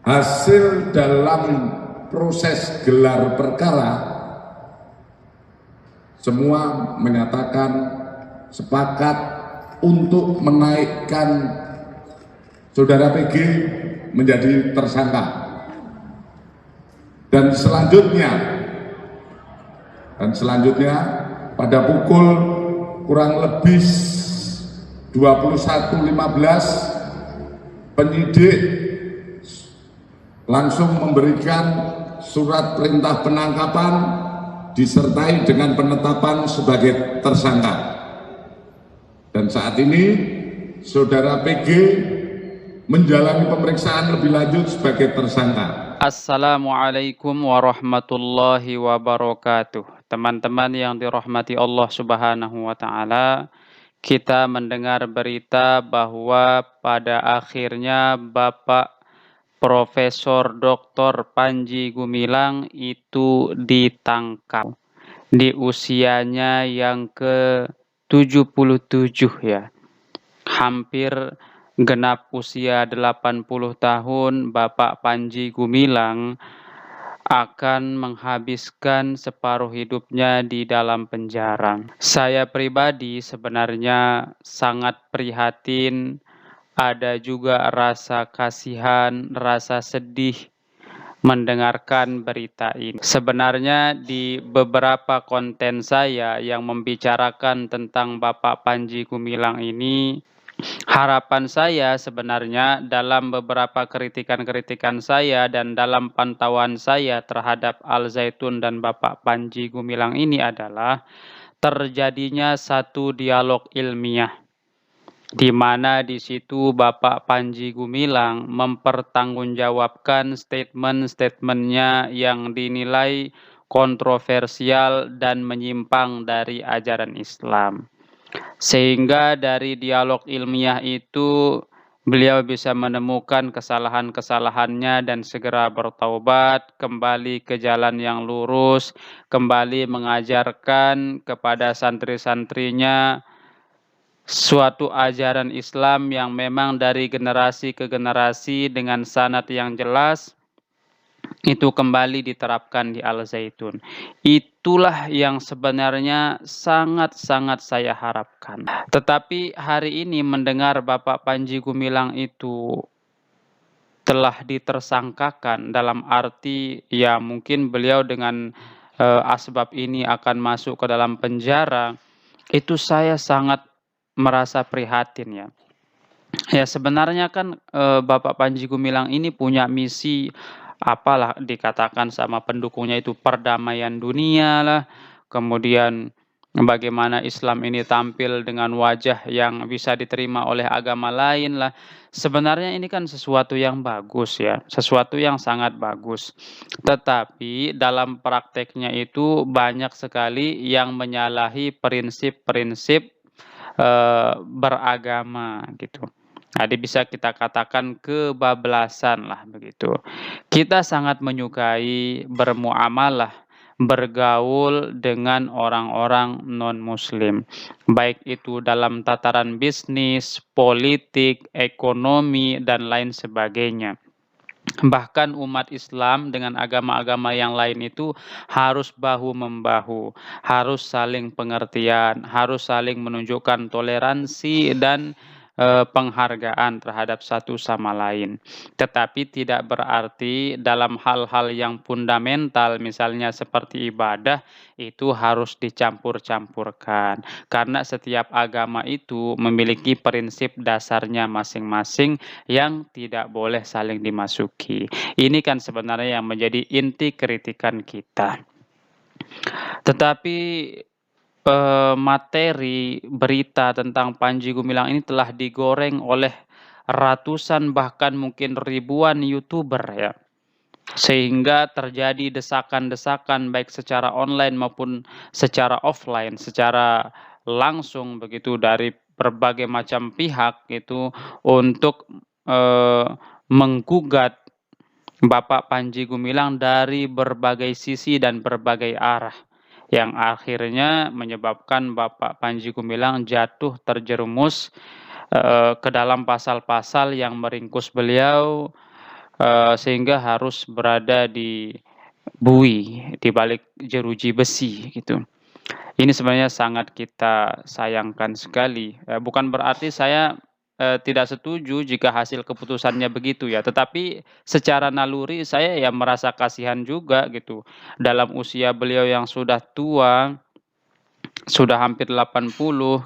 hasil dalam proses gelar perkara, semua menyatakan sepakat untuk menaikkan saudara PG menjadi tersangka. Dan selanjutnya pada pukul kurang lebih 21.15 penyidik langsung memberikan surat perintah penangkapan disertai dengan penetapan sebagai tersangka. Dan saat ini saudara PG menjalani pemeriksaan lebih lanjut sebagai tersangka. Assalamualaikum warahmatullahi wabarakatuh. Teman-teman yang dirahmati Allah Subhanahu wa Ta'ala, kita mendengar berita bahwa pada akhirnya Bapak Profesor Dr. Panji Gumilang itu ditangkap di usianya yang ke-77 ya. Hampir genap usia 80 tahun, Bapak Panji Gumilang akan menghabiskan separuh hidupnya di dalam penjara. Saya pribadi sebenarnya sangat prihatin, ada juga rasa kasihan, rasa sedih mendengarkan berita ini. Sebenarnya di beberapa konten saya yang membicarakan tentang Bapak Panji Gumilang ini, harapan saya sebenarnya dalam beberapa kritikan-kritikan saya dan dalam pantauan saya terhadap Al Zaitun dan Bapak Panji Gumilang ini adalah terjadinya satu dialog ilmiah, di mana di situ Bapak Panji Gumilang mempertanggungjawabkan statement-statementnya yang dinilai kontroversial dan menyimpang dari ajaran Islam. Sehingga dari dialog ilmiah itu beliau bisa menemukan kesalahan-kesalahannya dan segera bertaubat, kembali ke jalan yang lurus, kembali mengajarkan kepada santri-santrinya suatu ajaran Islam yang memang dari generasi ke generasi dengan sanad yang jelas itu kembali diterapkan di Al Zaitun. Itulah yang sebenarnya sangat-sangat saya harapkan. Tetapi hari ini mendengar Bapak Panji Gumilang itu telah ditersangkakan, dalam arti ya mungkin beliau dengan asbab ini akan masuk ke dalam penjara, itu saya sangat merasa prihatin ya. Ya sebenarnya kan Bapak Panji Gumilang ini punya misi, apalah dikatakan sama pendukungnya itu, perdamaian dunia lah, kemudian bagaimana Islam ini tampil dengan wajah yang bisa diterima oleh agama lain lah. Sebenarnya ini kan sesuatu yang bagus ya, sesuatu yang sangat bagus. Tetapi dalam prakteknya itu banyak sekali yang menyalahi prinsip-prinsip beragama gitu. Jadi bisa kita katakan kebablasan lah begitu. Kita sangat menyukai bermuamalah, bergaul dengan orang-orang non-muslim. Baik itu dalam tataran bisnis, politik, ekonomi, dan lain sebagainya. Bahkan umat Islam dengan agama-agama yang lain itu harus bahu-membahu, harus saling pengertian, harus saling menunjukkan toleransi dan penghargaan terhadap satu sama lain. Tetapi tidak berarti dalam hal-hal yang fundamental, misalnya seperti ibadah, itu harus dicampur-campurkan. Karena setiap agama itu memiliki prinsip dasarnya masing-masing yang tidak boleh saling dimasuki. Ini kan sebenarnya yang menjadi inti kritikan kita. Tetapi materi berita tentang Panji Gumilang ini telah digoreng oleh ratusan bahkan mungkin ribuan YouTuber ya. Sehingga terjadi desakan-desakan baik secara online maupun secara offline, secara langsung begitu dari berbagai macam pihak itu untuk menggugat Bapak Panji Gumilang dari berbagai sisi dan berbagai arah, yang akhirnya menyebabkan Bapak Panji Gumilang jatuh terjerumus ke dalam pasal-pasal yang meringkus beliau sehingga harus berada di bui, di balik jeruji besi gitu. Ini sebenarnya sangat kita sayangkan sekali, bukan berarti saya, tidak setuju jika hasil keputusannya begitu ya, tetapi secara naluri saya ya merasa kasihan juga gitu. Dalam usia beliau yang sudah tua, sudah hampir 80,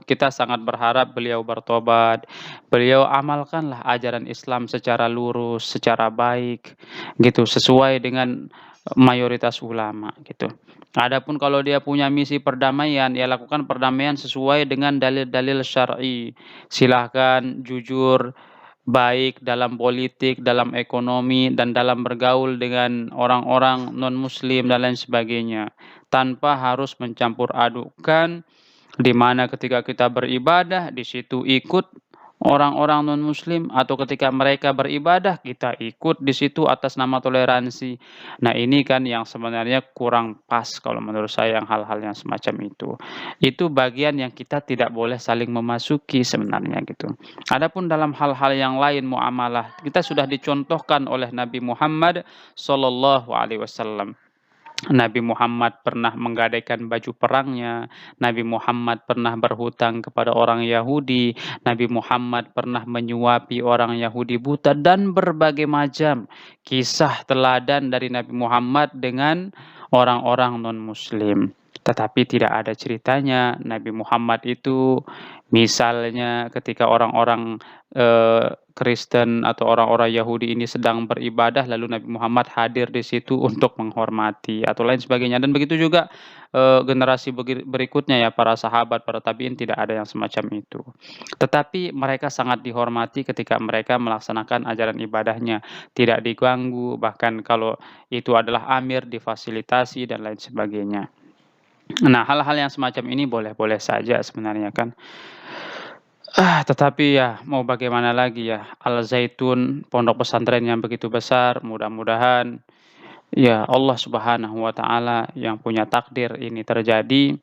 kita sangat berharap beliau bertobat, beliau amalkanlah ajaran Islam secara lurus, secara baik, gitu, sesuai dengan mayoritas ulama, gitu. Adapun kalau dia punya misi perdamaian, ya lakukan perdamaian sesuai dengan dalil-dalil syar'i. Silahkan jujur, baik dalam politik, dalam ekonomi, dan dalam bergaul dengan orang-orang non-muslim dan lain sebagainya. Tanpa harus mencampur adukkan, di mana ketika kita beribadah, di situ ikut orang-orang non-muslim, atau ketika mereka beribadah, kita ikut di situ atas nama toleransi. Nah, ini kan yang sebenarnya kurang pas kalau menurut saya yang hal-hal yang semacam itu. Itu bagian yang kita tidak boleh saling memasuki sebenarnya gitu. Adapun dalam hal-hal yang lain muamalah, kita sudah dicontohkan oleh Nabi Muhammad sallallahu alaihi wasallam. Nabi Muhammad pernah menggadaikan baju perangnya, Nabi Muhammad pernah berhutang kepada orang Yahudi, Nabi Muhammad pernah menyuapi orang Yahudi buta, dan berbagai macam kisah teladan dari Nabi Muhammad dengan orang-orang non-muslim. Tetapi tidak ada ceritanya Nabi Muhammad itu misalnya ketika orang-orang Kristen atau orang-orang Yahudi ini sedang beribadah, lalu Nabi Muhammad hadir di situ untuk menghormati atau lain sebagainya. Dan begitu juga generasi berikutnya ya, para sahabat, para tabi'in, tidak ada yang semacam itu. Tetapi mereka sangat dihormati ketika mereka melaksanakan ajaran ibadahnya, tidak diganggu, bahkan kalau itu adalah amir difasilitasi dan lain sebagainya. Nah, hal-hal yang semacam ini boleh-boleh saja sebenarnya kan. Tetapi ya mau bagaimana lagi ya, Al Zaitun, pondok pesantren yang begitu besar, mudah-mudahan ya Allah Subhanahu wa taala yang punya takdir ini terjadi,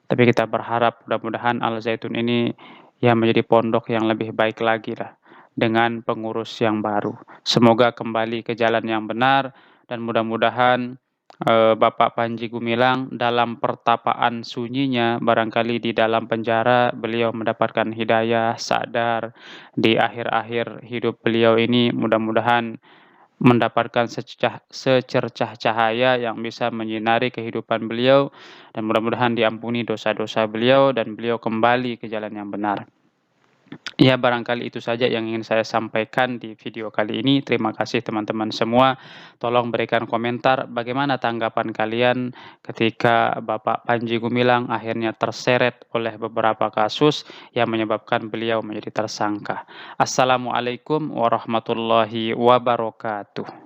tapi kita berharap mudah-mudahan Al Zaitun ini ya menjadi pondok yang lebih baik lagi lah dengan pengurus yang baru. Semoga kembali ke jalan yang benar, dan mudah-mudahan Bapak Panji Gumilang dalam pertapaan sunyinya, barangkali di dalam penjara beliau mendapatkan hidayah, sadar di akhir-akhir hidup beliau ini, mudah-mudahan mendapatkan secercah cahaya yang bisa menyinari kehidupan beliau, dan mudah-mudahan diampuni dosa-dosa beliau dan beliau kembali ke jalan yang benar. Ya, barangkali itu saja yang ingin saya sampaikan di video kali ini. Terima kasih teman-teman semua. Tolong berikan komentar bagaimana tanggapan kalian ketika Bapak Panji Gumilang akhirnya terseret oleh beberapa kasus yang menyebabkan beliau menjadi tersangka. Assalamualaikum warahmatullahi wabarakatuh.